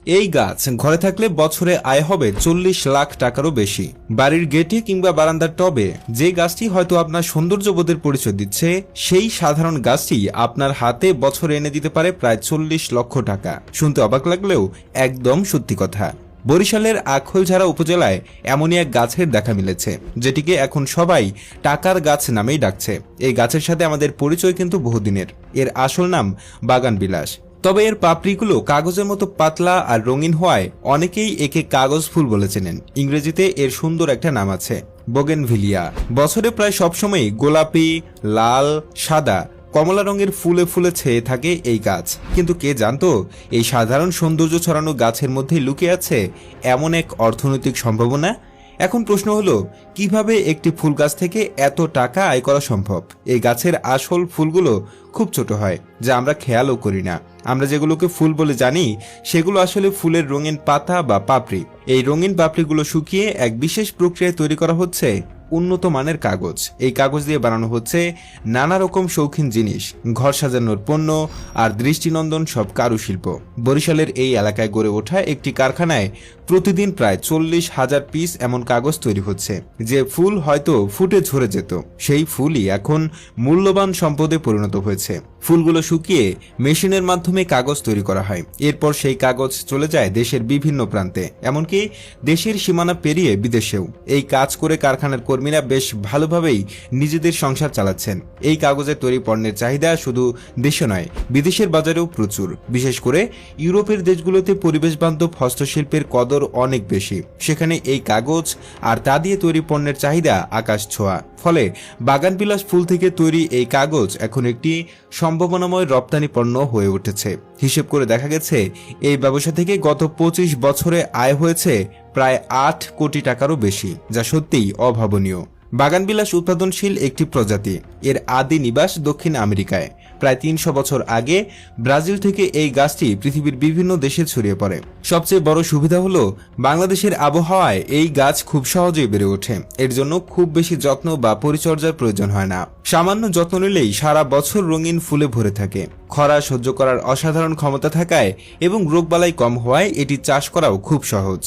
এই গাছ ঘরে থাকলে বছরে আয় হবে 40 লাখ টাকারও বেশি। বাড়ির গেটে কিংবা বারান্দার টবে যে গাছটি হয়তো আপনার সৌন্দর্যবোধের পরিচয় দিচ্ছে, সেই সাধারণ গাছটি আপনার হাতে বছরে এনে দিতে পারে প্রায় 40 লক্ষ টাকা। শুনতে অবাক লাগলেও একদম সত্যি কথা। বরিশালের আখৈলঝাড়া উপজেলায় এমনই এক গাছের দেখা মিলেছে, যেটিকে এখন সবাই টাকার গাছ নামেই ডাকছে। এই গাছের সাথে আমাদের পরিচয় কিন্তু বহুদিনের। এর আসল নাম বাগানবিলাস। তবে এর পাপড়িগুলো কাগজের মতো পাতলা আর রঙিন হওয়ায় অনেকেই একে কাগজ ফুল বলে চেনেন। ইংরেজিতে এর সুন্দর একটা নাম আছে, বোগেনভিলিয়া। বছরে প্রায় সবসময়ই গোলাপি, লাল, সাদা, কমলা রঙের ফুলে ফুলে ছেয়ে থাকে এই গাছ। কিন্তু কে জানতো এই সাধারণ সৌন্দর্য ছড়ানো গাছের মধ্যে লুকিয়ে আছে এমন এক অর্থনৈতিক সম্ভাবনা? এখন প্রশ্ন হলো, কিভাবে একটি ফুল গাছ থেকে এত টাকা আয় করা সম্ভব? এই গাছের আসল ফুলগুলো খুব ছোট হয়, যা আমরা খেয়ালও করি না। আমরা যেগুলোকে ফুল বলে জানি সেগুলো আসলে ফুলের রঙিন পাতা বা পাপড়ি। এই রঙিন পাপড়িগুলো শুকিয়ে এক বিশেষ প্রক্রিয়ায় তৈরি করা হচ্ছে উন্নত মানের কাগজ। এই কাগজ দিয়ে বানানো হচ্ছে নানা রকম শৌখিন জিনিস, ঘর সাজানোর পণ্য আর দৃষ্টিনন্দন সব কারুশিল্প। বরিশালের এই এলাকায় গড়ে ওঠা একটি কারখানায় প্রতিদিন প্রায় 40,000 পিস এমন কাগজ তৈরি হচ্ছে। যে ফুল হয়তো ফুটে ঝরে যেত, সেই ফুলই এখন মূল্যবান সম্পদে পরিণত হয়েছে। ফুলগুলো শুকিয়ে মেশিনের মাধ্যমে কাগজ তৈরি করা হয়। এরপর সেই কাগজ চলে যায় দেশের বিভিন্ন প্রান্তে, এমনকি দেশের সীমানা পেরিয়ে বিদেশেও। এই কাজ করে কারখানার কর্মীরা বেশ ভালোভাবেই নিজেদের সংসার চালাচ্ছেন। এই কাগজের তৈরি পণ্যের চাহিদা শুধু দেশে নয়, বিদেশের বাজারেও প্রচুর। বিশেষ করে ইউরোপের দেশগুলোতে পরিবেশ বান্ধব হস্তশিল্পের কদর অনেক বেশি। সেখানে এই কাগজ আর তা দিয়ে তৈরি পণ্যের চাহিদা আকাশ ছোঁয়া। ফলে বাগানবিলাস ফুল থেকে তৈরি এই কাগজ এখন একটি সম্ভাবনাময় রপ্তানি পণ্য হয়ে উঠেছে। হিসেব করে দেখা গেছে এই ব্যবসা থেকে গত 25 বছরে আয় হয়েছে প্রায় 8 কোটি টাকারও বেশি, যা সত্যিই অভাবনীয়। বাগানবিলাস উৎপাদনশীল একটি প্রজাতি। এর আদি নিবাস দক্ষিণ আমেরিকায়। প্রায় 300 বছর আগে ব্রাজিল থেকে এই গাছটি পৃথিবীর বিভিন্ন দেশে ছড়িয়ে পড়ে। সবচেয়ে বড় সুবিধা হলো বাংলাদেশের আবহাওয়ায় এই গাছ খুব সহজেই বেড়ে ওঠে। এর জন্য খুব বেশি যত্ন বা পরিচর্যার প্রয়োজন হয় না। সামান্য যত্ন নিলেই সারা বছর রঙিন ফুলে ভরে থাকে। খরা সহ্য করার অসাধারণ ক্ষমতা থাকায় এবং রোগবালাই কম হওয়ায় এটি চাষ করাও খুব সহজ।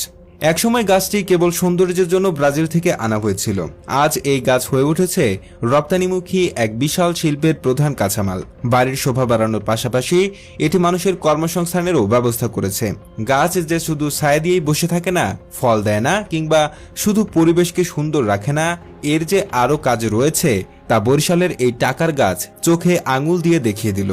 একসময় গাছটি কেবল সৌন্দর্যের জন্য ব্রাজিল থেকে আনা হয়েছিল। আজ এই গাছ হয়ে উঠেছে রপ্তানিমুখী এক বিশাল শিল্পের প্রধান কাঁচামাল। বাড়ির শোভা বাড়ানোর পাশাপাশি এটি মানুষের কর্মসংস্থানেরও ব্যবস্থা করেছে। গাছ যে শুধু ছায়া দিয়েই বসে থাকে না, ফল দেয় না, কিংবা শুধু পরিবেশকে সুন্দর রাখে না, এর যে আরও কাজ রয়েছে তা বরিশালের এই টাকার গাছ চোখে আঙুল দিয়ে দেখিয়ে দিল।